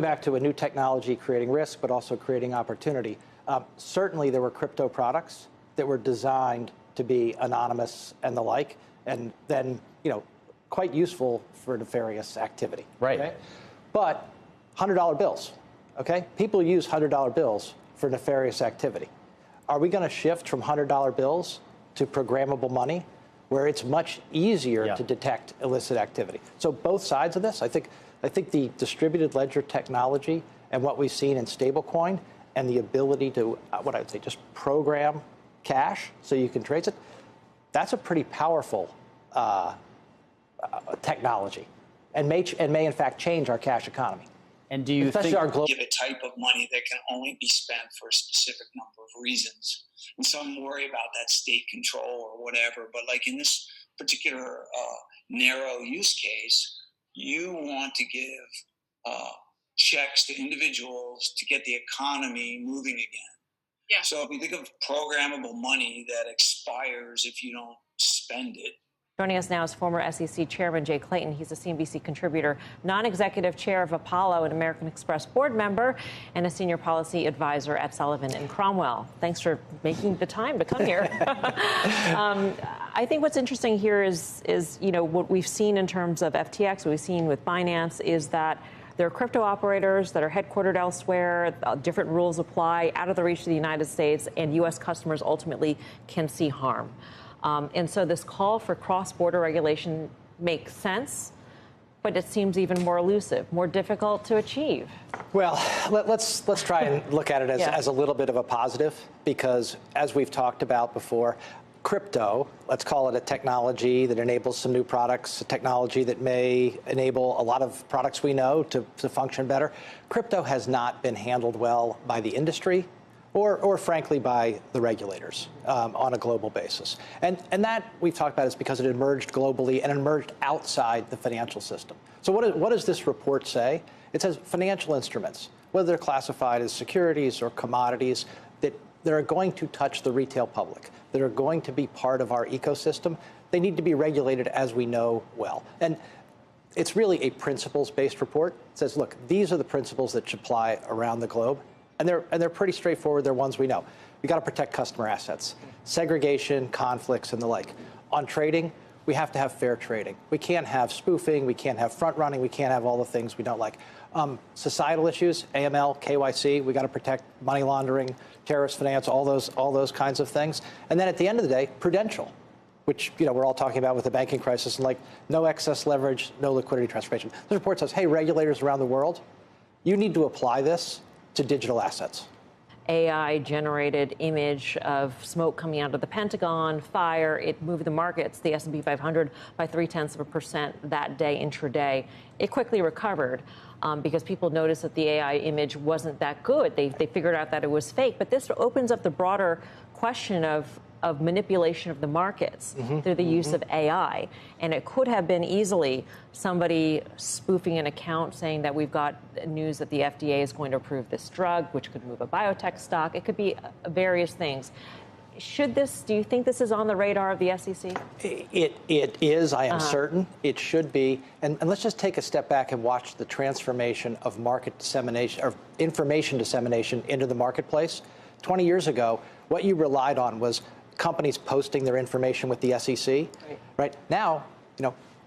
back to a new technology creating risk, but also creating opportunity. Certainly, there were crypto products that were designed to be anonymous and the like, and then, quite useful for nefarious activity. Right. Okay? But $100 bills, okay? People use $100 bills for nefarious activity. Are we going to shift from $100 bills to programmable money, where it's much easier to detect illicit activity? So both sides of this, I think the distributed ledger technology and what we've seen in stablecoin and the ability to, what I would say, just program cash so you can trace it, that's a pretty powerful technology and may in fact change our cash economy. And do you Especially think our global give a type of money that can only be spent for a specific number of reasons? And some worry about that state control or whatever, but like in this particular narrow use case, you want to give checks to individuals to get the economy moving again. Yeah. So if you think of programmable money that expires if you don't spend it. Joining us now is former SEC Chairman Jay Clayton. He's a CNBC contributor, non-executive chair of Apollo, an American Express board member, and a senior policy advisor at Sullivan and Cromwell. Thanks for making the time to come here. I think what's interesting here is what we've seen in terms of FTX, what we've seen with Binance, is that there are crypto operators that are headquartered elsewhere. Different rules apply out of the reach of the United States, and U.S. customers ultimately can see harm. And so this call for cross-border regulation makes sense, but it seems even more elusive, more difficult to achieve. Well, let's try and look at it as a little bit of a positive, because as we've talked about before, crypto, let's call it a technology that enables some new products, a technology that may enable a lot of products we know to function better. Crypto has not been handled well by the industry or frankly, by the regulators on a global basis. And that we've talked about is because it emerged globally and emerged outside the financial system. So what does this report say? It says financial instruments, whether they're classified as securities or commodities, that are going to touch the retail public, that are going to be part of our ecosystem, they need to be regulated as we know well. And it's really a principles-based report. It says, look, these are the principles that should apply around the globe. And they're pretty straightforward. They're ones we know. We got to protect customer assets, segregation, conflicts, and the like. On trading, we have to have fair trading. We can't have spoofing. We can't have front running. We can't have all the things we don't like. Societal issues, AML, KYC. We got to protect money laundering, terrorist finance, all those kinds of things. And then at the end of the day, prudential, which we're all talking about with the banking crisis, and like no excess leverage, no liquidity transformation. This report says, hey, regulators around the world, you need to apply this to digital assets. AI-generated image of smoke coming out of the Pentagon, fire, it moved the markets, the S&P 500, by 0.3% that day, intraday. It quickly recovered because people noticed that the AI image wasn't that good. They figured out that it was fake. But this opens up the broader question of manipulation of the markets through the use of AI. And it could have been easily somebody spoofing an account saying that we've got news that the FDA is going to approve this drug, which could move a biotech stock. It could be various things. Do you think this is on the radar of the SEC? It is, I am certain. It should be. And let's just take a step back and watch the transformation of market dissemination, or information dissemination into the marketplace. 20 years ago, what you relied on was companies posting their information with the SEC. Right now,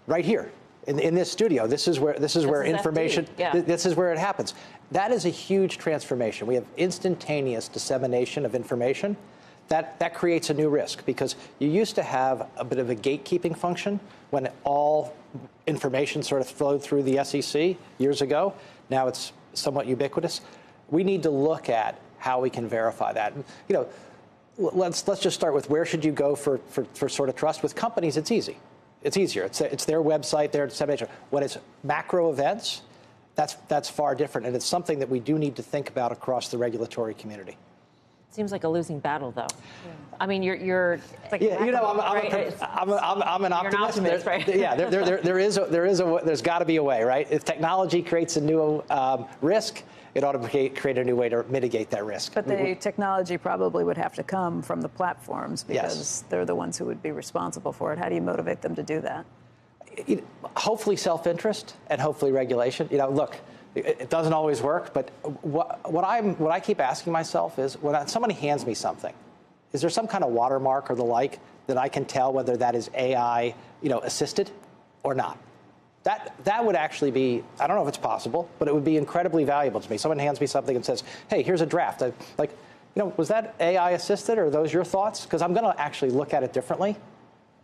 right here in this studio, this is where information. This is where it happens. That is a huge transformation. We have instantaneous dissemination of information. That creates a new risk, because you used to have a bit of a gatekeeping function when all information sort of flowed through the SEC years ago. Now it's somewhat ubiquitous. We need to look at how we can verify that. Let's just start with where should you go for sort of trust. With companies, it's easy. It's easier. It's their website, their dissemination. When it's macro events, that's far different, and it's something that we do need to think about across the regulatory community. Seems like a losing battle, though. Yeah. I mean, you're like, I'm an optimist. You're an optimist, right? There's got to be a way, right? If technology creates a new risk, it ought to create a new way to mitigate that risk. But the technology probably would have to come from the platforms, because they're the ones who would be responsible for it. How do you motivate them to do that? Hopefully self-interest and hopefully regulation. Look, It doesn't always work, but what I keep asking myself is, when somebody hands me something, is there some kind of watermark or the like that I can tell whether that is AI, assisted or not? That would actually be, I don't know if it's possible, but it would be incredibly valuable to me. Someone hands me something and says, hey, here's a draft. Was that AI assisted, or are those your thoughts? Because I'm going to actually look at it differently.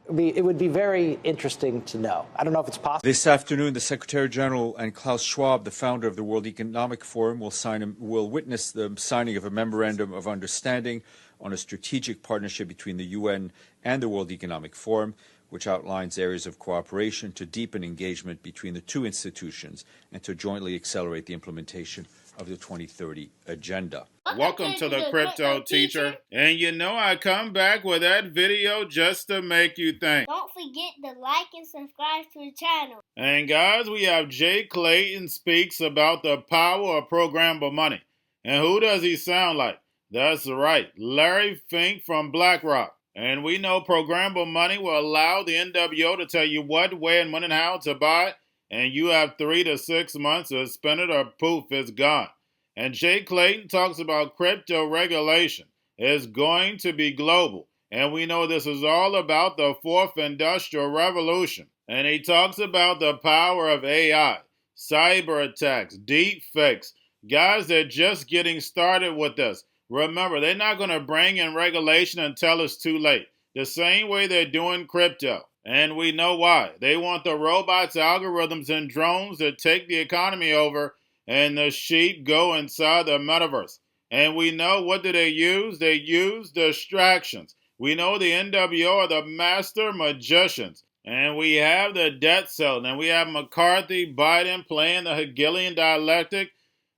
It would be very interesting to know. I don't know if it's possible. This afternoon, the Secretary General and Klaus Schwab, the founder of the World Economic Forum, will witness the signing of a memorandum of understanding on a strategic partnership between the UN and the World Economic Forum, which outlines areas of cooperation to deepen engagement between the two institutions and to jointly accelerate the implementation of the 2030 agenda. Welcome to the Crypto Teacher. And I come back with that video just to make you think. Don't forget to like and subscribe to the channel. And guys, we have Clayton speaks about the power of programmable money. And who does he sound like? That's right, Larry Fink from BlackRock. And we know programmable money will allow the NWO to tell you what, where, and when and how to buy it. And you have 3 to 6 months to spend it, or poof, it's gone. And Clayton talks about crypto regulation. It's going to be global. And we know this is all about the 4th Industrial Revolution. And he talks about the power of AI, cyber attacks, deep fakes. Guys, they're just getting started with this. Remember, they're not going to bring in regulation until it's too late. The same way they're doing crypto. And we know why. They want the robots, algorithms, and drones to take the economy over, and the sheep go inside the metaverse. And we know, what do they use? They use distractions. We know the NWO are the master magicians. And we have the debt ceiling. And we have McCarthy, Biden playing the Hegelian dialectic.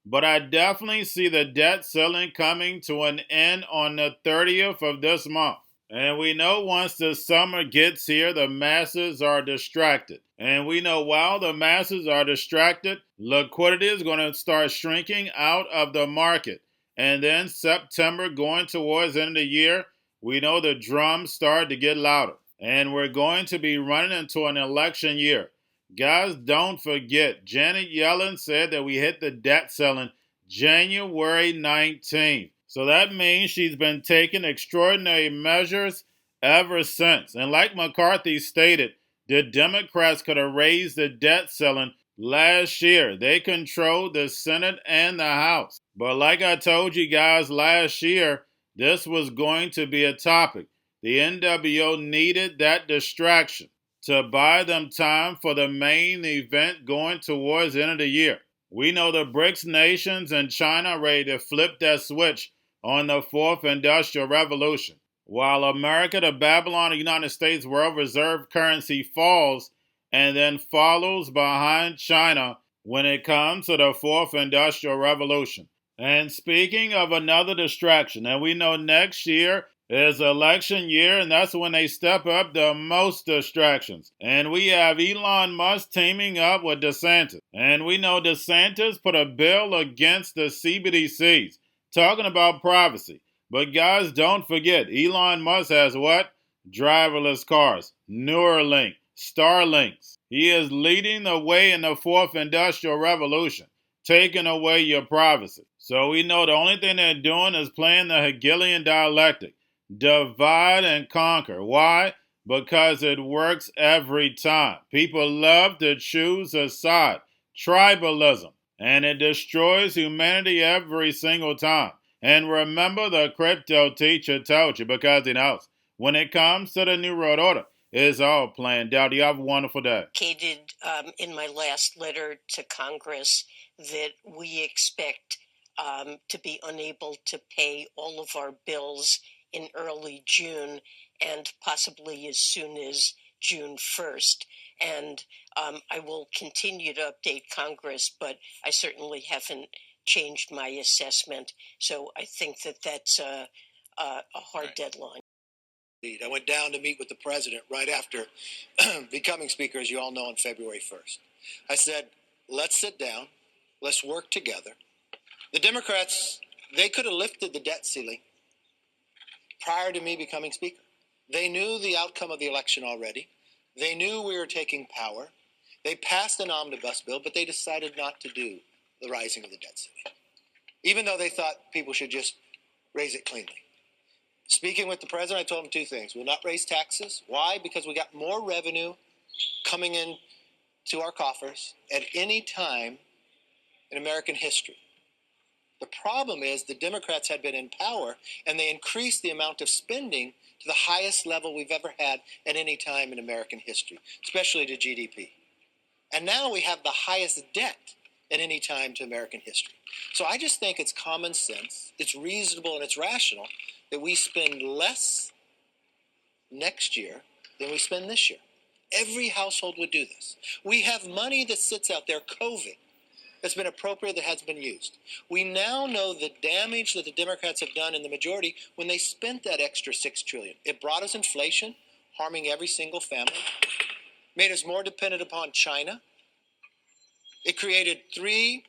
But I definitely see the debt ceiling coming to an end on the 30th of this month. And we know once the summer gets here, the masses are distracted. And we know while the masses are distracted, liquidity is going to start shrinking out of the market. And then September, going towards the end of the year, we know the drums start to get louder. And we're going to be running into an election year. Guys, don't forget, Janet Yellen said that we hit the debt ceiling January 19th. So that means she's been taking extraordinary measures ever since. And like McCarthy stated, the Democrats could have raised the debt ceiling last year. They controlled the Senate and the House. But like I told you guys last year, this was going to be a topic. The NWO needed that distraction to buy them time for the main event going towards the end of the year. We know the BRICS nations and China are ready to flip that switch on the 4th Industrial Revolution. While America, the Babylon of the United States world reserve currency falls and then follows behind China when it comes to the 4th Industrial Revolution. And speaking of another distraction, and we know next year is election year, and that's when they step up the most distractions. And we have Elon Musk teaming up with DeSantis. And we know DeSantis put a bill against the CBDCs, talking about privacy. But guys, don't forget, Elon Musk has what? Driverless cars, Neuralink, Starlinks. He is leading the way in the 4th Industrial Revolution, taking away your privacy. So we know the only thing they're doing is playing the Hegelian dialectic. Divide and conquer. Why? Because it works every time. People love to choose a side. Tribalism. And it destroys humanity every single time. And remember, the Crypto Teacher told you, because he knows. When it comes to the New World Order, it's all planned out. You have a wonderful day. Indicated in my last letter to Congress that we expect to be unable to pay all of our bills in early June and possibly as soon as June 1st. And I will continue to update Congress, but I certainly haven't changed my assessment. So I think that that's a hard deadline. I went down to meet with the president right after becoming speaker, as you all know, on February 1st. I said, let's sit down. Let's work together. The Democrats, they could have lifted the debt ceiling prior to me becoming speaker. They knew the outcome of the election already. They knew we were taking power. They passed an omnibus bill, but they decided not to do the rising of the debt ceiling, even though they thought people should just raise it cleanly. Speaking with the president, I told him two things. We'll not raise taxes. Why? Because we got more revenue coming in to our coffers at any time in American history. The problem is the Democrats had been in power and they increased the amount of spending to the highest level we've ever had at any time in American history, especially to GDP. And now we have the highest debt at any time to American history. So I just think it's common sense, it's reasonable, and it's rational that we spend less next year than we spend this year. Every household would do this. We have money that sits out there, COVID, that's been appropriated that hasn't been used. We now know the damage that the Democrats have done in the majority when they spent that extra $6 trillion. It brought us inflation, harming every single family, made us more dependent upon China. It created 3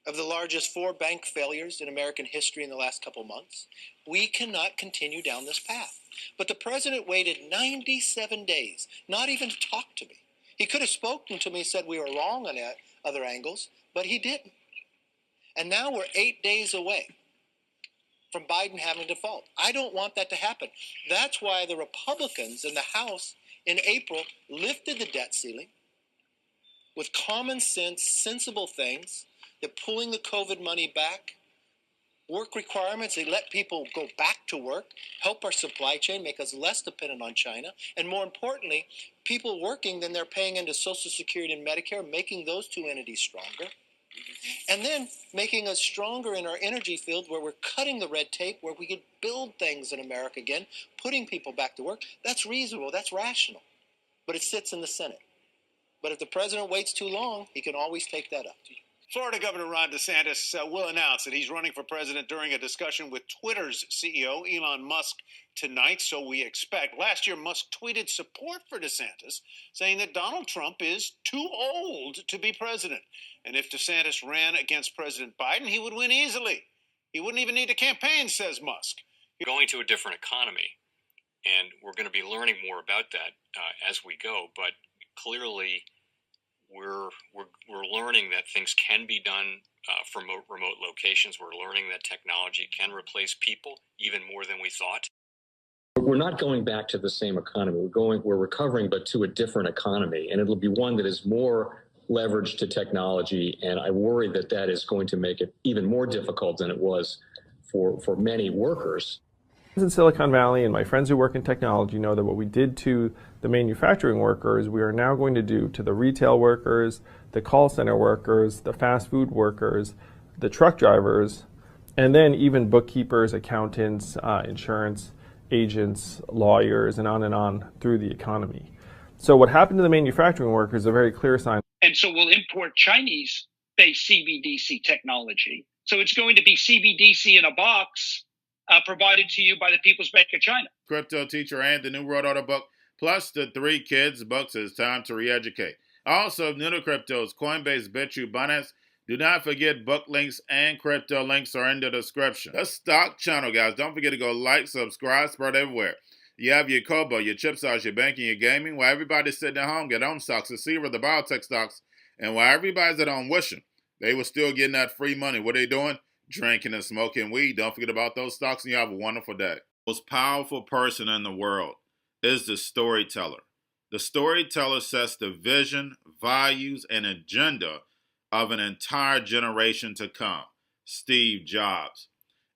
of the largest 4 bank failures in American history in the last couple months. We cannot continue down this path. But the president waited 97 days, not even to talk to me. He could have spoken to me and said we were wrong on other angles, but he didn't. And now we're 8 days away from Biden having a default. I don't want that to happen. That's why the Republicans in the House in April lifted the debt ceiling with common sense, sensible things, that pulling the COVID money back, work requirements, they let people go back to work, help our supply chain, make us less dependent on China, and more importantly, people working, then they're paying into Social Security and Medicare, making those 2 entities stronger. And then making us stronger in our energy field where we're cutting the red tape, where we could build things in America again, putting people back to work. That's reasonable, that's rational. But it sits in the Senate. But if the president waits too long, he can always take that up. Florida Governor Ron DeSantis will announce that he's running for president during a discussion with Twitter's CEO, Elon Musk, tonight, so we expect. Last year, Musk tweeted support for DeSantis, saying that Donald Trump is too old to be president. And if DeSantis ran against President Biden, he would win easily. He wouldn't even need to campaign, says Musk. Going to a different economy, and we're going to be learning more about that as we go, but clearly we're learning that things can be done from remote locations. We're learning that technology can replace people even more than we thought. We're not going back to the same economy. We're recovering, but to a different economy, and it'll be one that is more leveraged to technology. And I worry that that is going to make it even more difficult than it was for many workers. In Silicon Valley, and my friends who work in technology know that what we did to the manufacturing workers, we are now going to do to the retail workers, the call center workers, the fast food workers, the truck drivers, and then even bookkeepers, accountants, insurance agents, lawyers, and on through the economy. So what happened to the manufacturing workers is a very clear sign. And so we'll import Chinese-based CBDC technology. So it's going to be CBDC in a box provided to you by the People's Bank of China. Cryptoteacher and the new World Order book, plus the 3 kids books. It's time to re-educate. Also, new to cryptos, Coinbase, Bitrue, Binance. Do not forget book links and crypto links are in the description. The stock channel, guys. Don't forget to go like, subscribe, spread everywhere. You have your Kobo, your chip stocks, your banking, your gaming. While everybody's sitting at home, get home stocks, the Seaver, the biotech stocks. And while everybody's at home wishing, they were still getting that free money. What are they doing? Drinking and smoking weed. Don't forget about those stocks, and you have a wonderful day. The most powerful person in the world is the storyteller. The storyteller sets the vision, values, and agenda of an entire generation to come. Steve Jobs.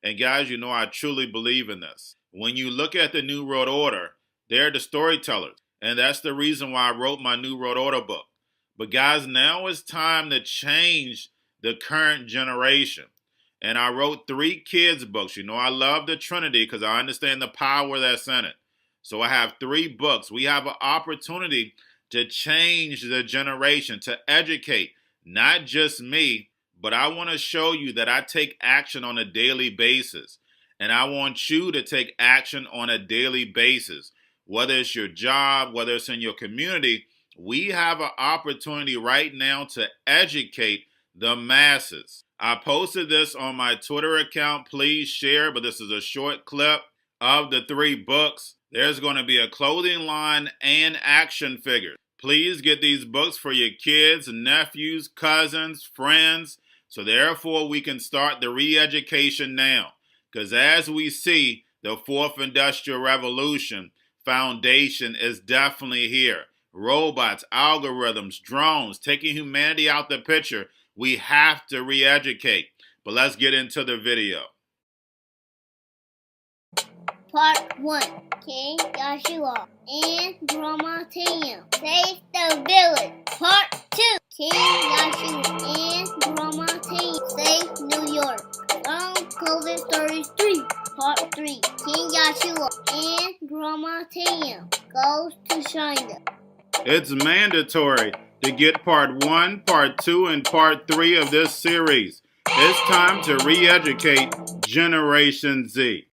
And guys, you know I truly believe in this. When you look at the New World Order, they're the storytellers. And that's the reason why I wrote my New World Order book. But guys, now it's time to change the current generation. And I wrote 3 kids books. You know, I love the Trinity because I understand the power that's in it. So I have 3 books. We have an opportunity to change the generation, to educate, not just me, but I want to show you that I take action on a daily basis. And I want you to take action on a daily basis. Whether it's your job, whether it's in your community, we have an opportunity right now to educate the masses. I posted this on my Twitter account. Please share, but this is a short clip of the 3 books. There's going to be a clothing line and action figures. Please get these books for your kids, nephews, cousins, friends, So therefore, we can start the re-education now. Because as we see, the fourth industrial revolution foundation is definitely here. Robots, algorithms, drones, taking humanity out the picture. We have to re-educate. But let's get into the video. Part 1. King Joshua and Grandma Tam save the village. Part 2. King Joshua and Grandma Tam save New York from COVID 33. Part 3. King Joshua and Grandma Tam goes to China. It's mandatory to get part 1, part 2, and part 3 of this series. It's time to re-educate Generation Z.